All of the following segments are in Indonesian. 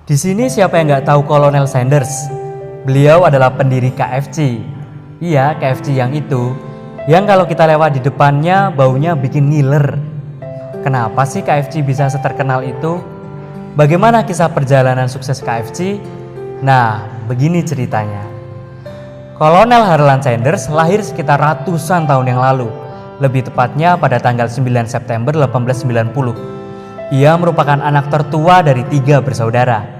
Di sini siapa yang nggak tahu Kolonel Sanders? Beliau adalah pendiri KFC. Iya, KFC yang itu. Yang kalau kita lewat di depannya baunya bikin ngiler. Kenapa sih KFC bisa seterkenal itu? Bagaimana kisah perjalanan sukses KFC? Nah, begini ceritanya. Kolonel Harlan Sanders lahir sekitar ratusan tahun yang lalu. Lebih tepatnya pada tanggal 9 September 1890. Ia merupakan anak tertua dari 3 bersaudara.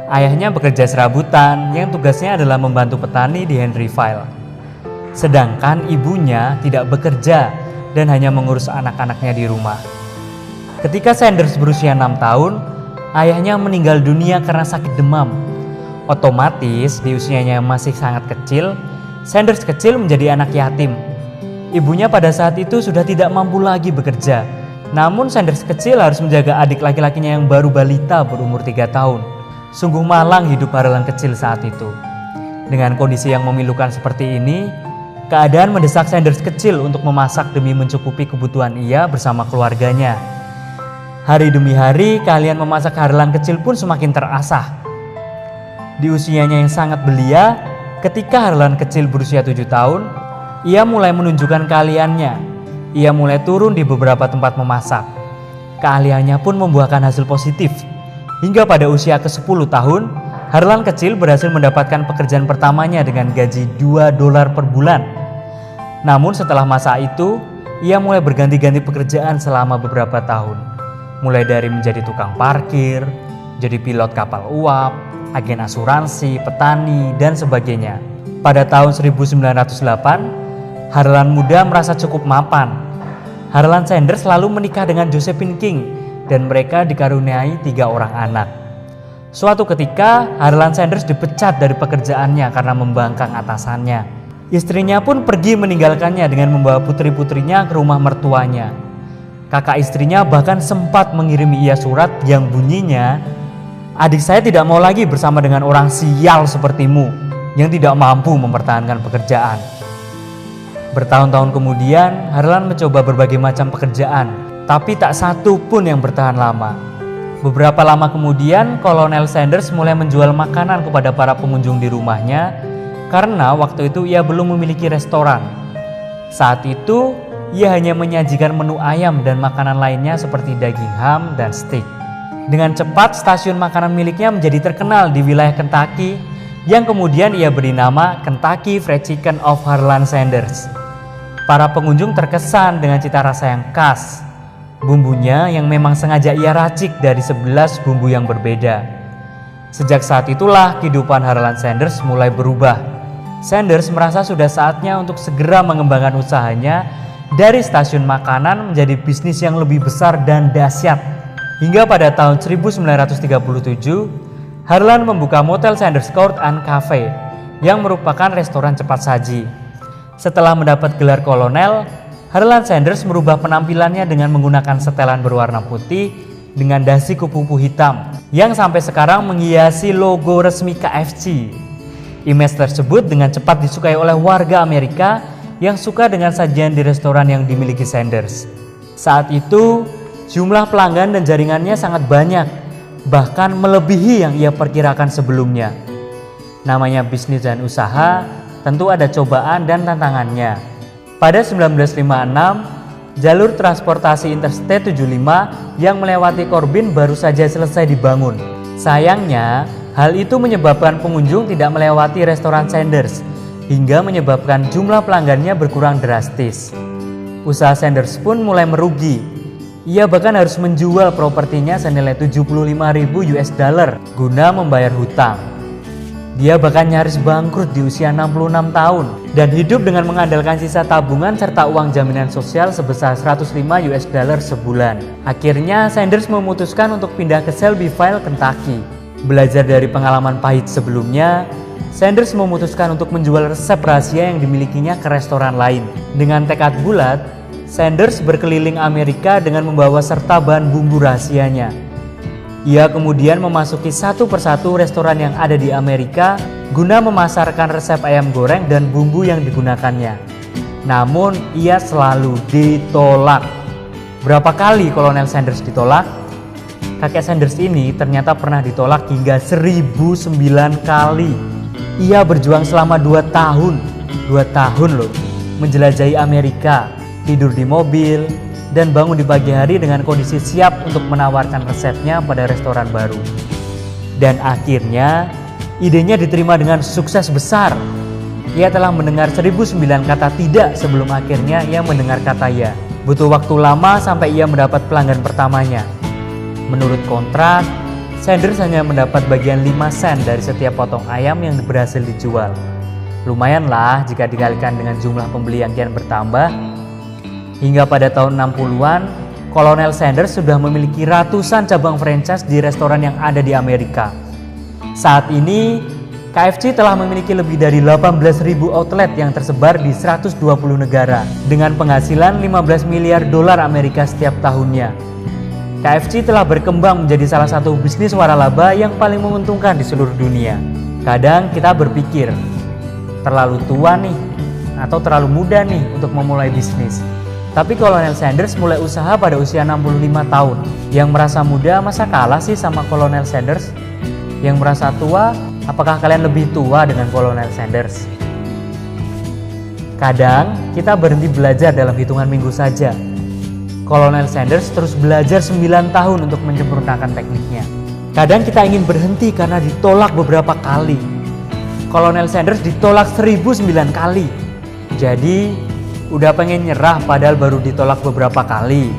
Ayahnya bekerja serabutan yang tugasnya adalah membantu petani di Henryville. Sedangkan ibunya tidak bekerja dan hanya mengurus anak-anaknya di rumah. Ketika Sanders berusia 6 tahun, ayahnya meninggal dunia karena sakit demam. Otomatis di usianya yang masih sangat kecil, Sanders kecil menjadi anak yatim. Ibunya pada saat itu sudah tidak mampu lagi bekerja. Namun Sanders kecil harus menjaga adik laki-lakinya yang baru balita berumur 3 tahun. Sungguh malang hidup Harlan kecil saat itu. Dengan kondisi yang memilukan seperti ini, keadaan mendesak Sanders kecil untuk memasak demi mencukupi kebutuhan ia bersama keluarganya. Hari demi hari, keahlian memasak Harlan kecil pun semakin terasah. Di usianya yang sangat belia, ketika Harlan kecil berusia 7 tahun, ia mulai menunjukkan keahliannya. Ia mulai turun di beberapa tempat memasak. Keahliannya pun membuahkan hasil positif. Hingga pada usia ke-10 tahun, Harlan kecil berhasil mendapatkan pekerjaan pertamanya dengan gaji $2 per bulan. Namun setelah masa itu, ia mulai berganti-ganti pekerjaan selama beberapa tahun. Mulai dari menjadi tukang parkir, jadi pilot kapal uap, agen asuransi, petani, dan sebagainya. Pada tahun 1908, Harlan muda merasa cukup mapan. Harlan Sanders lalu menikah dengan Josephine King dan mereka dikaruniai 3 orang anak. Suatu ketika, Harlan Sanders dipecat dari pekerjaannya karena membangkang atasannya. Istrinya pun pergi meninggalkannya dengan membawa putri-putrinya ke rumah mertuanya. Kakak istrinya bahkan sempat mengirimi ia surat yang bunyinya, "Adik saya tidak mau lagi bersama dengan orang sial sepertimu yang tidak mampu mempertahankan pekerjaan." Bertahun-tahun kemudian, Harlan mencoba berbagai macam pekerjaan, tapi tak satu pun yang bertahan lama. Beberapa lama kemudian, Kolonel Sanders mulai menjual makanan kepada para pengunjung di rumahnya karena waktu itu ia belum memiliki restoran. Saat itu, ia hanya menyajikan menu ayam dan makanan lainnya seperti daging ham dan steak. Dengan cepat, stasiun makanan miliknya menjadi terkenal di wilayah Kentucky yang kemudian ia beri nama Kentucky Fried Chicken of Harlan Sanders. Para pengunjung terkesan dengan cita rasa yang khas. Bumbunya yang memang sengaja ia racik dari 11 bumbu yang berbeda. Sejak saat itulah kehidupan Harlan Sanders mulai berubah. Sanders merasa sudah saatnya untuk segera mengembangkan usahanya dari stasiun makanan menjadi bisnis yang lebih besar dan dahsyat. Hingga pada tahun 1937, Harlan membuka Motel Sanders Court and Cafe yang merupakan restoran cepat saji. Setelah mendapat gelar kolonel, Harlan Sanders merubah penampilannya dengan menggunakan setelan berwarna putih dengan dasi kupu-kupu hitam yang sampai sekarang menghiasi logo resmi KFC. Image tersebut dengan cepat disukai oleh warga Amerika yang suka dengan sajian di restoran yang dimiliki Sanders. Saat itu, jumlah pelanggan dan jaringannya sangat banyak, bahkan melebihi yang ia perkirakan sebelumnya. Namanya bisnis dan usaha, tentu ada cobaan dan tantangannya. Pada 1956, jalur transportasi Interstate 75 yang melewati Corbin baru saja selesai dibangun. Sayangnya, hal itu menyebabkan pengunjung tidak melewati restoran Sanders, hingga menyebabkan jumlah pelanggannya berkurang drastis. Usaha Sanders pun mulai merugi. Ia bahkan harus menjual propertinya senilai $75.000 guna membayar hutang. Dia bahkan nyaris bangkrut di usia 66 tahun dan hidup dengan mengandalkan sisa tabungan serta uang jaminan sosial sebesar $105 sebulan. Akhirnya Sanders memutuskan untuk pindah ke Shelbyville, Kentucky. Belajar dari pengalaman pahit sebelumnya, Sanders memutuskan untuk menjual resep rahasia yang dimilikinya ke restoran lain. Dengan tekad bulat, Sanders berkeliling Amerika dengan membawa serta bahan bumbu rahasianya. Ia kemudian memasuki satu persatu restoran yang ada di Amerika guna memasarkan resep ayam goreng dan bumbu yang digunakannya. Namun ia selalu ditolak. Berapa kali Kolonel Sanders ditolak? Kakek Sanders ini ternyata pernah ditolak hingga 1009 kali. Ia berjuang selama 2 tahun. 2 tahun loh. Menjelajahi Amerika, tidur di mobil, dan bangun di pagi hari dengan kondisi siap untuk menawarkan resepnya pada restoran baru. Dan akhirnya, idenya diterima dengan sukses besar. Ia telah mendengar 1009 kata tidak sebelum akhirnya ia mendengar kata ya. Butuh waktu lama sampai ia mendapat pelanggan pertamanya. Menurut kontrak, Sanders hanya mendapat bagian 5 sen dari setiap potong ayam yang berhasil dijual. Lumayanlah jika dikalikan dengan jumlah pembeli yang kian bertambah. Hingga pada tahun 60-an, Kolonel Sanders sudah memiliki ratusan cabang franchise di restoran yang ada di Amerika. Saat ini, KFC telah memiliki lebih dari 18.000 outlet yang tersebar di 120 negara dengan penghasilan 15 miliar dolar Amerika setiap tahunnya. KFC telah berkembang menjadi salah satu bisnis waralaba yang paling menguntungkan di seluruh dunia. Kadang kita berpikir, terlalu tua nih, atau terlalu muda nih untuk memulai bisnis. Tapi Kolonel Sanders mulai usaha pada usia 65 tahun. Yang merasa muda masa kalah sih sama Kolonel Sanders? Yang merasa tua, apakah kalian lebih tua dengan Kolonel Sanders? Kadang kita berhenti belajar dalam hitungan minggu saja. Kolonel Sanders terus belajar 9 tahun untuk menyempurnakan tekniknya. Kadang kita ingin berhenti karena ditolak beberapa kali. Kolonel Sanders ditolak 1009 kali. Jadi, udah pengen nyerah padahal baru ditolak beberapa kali.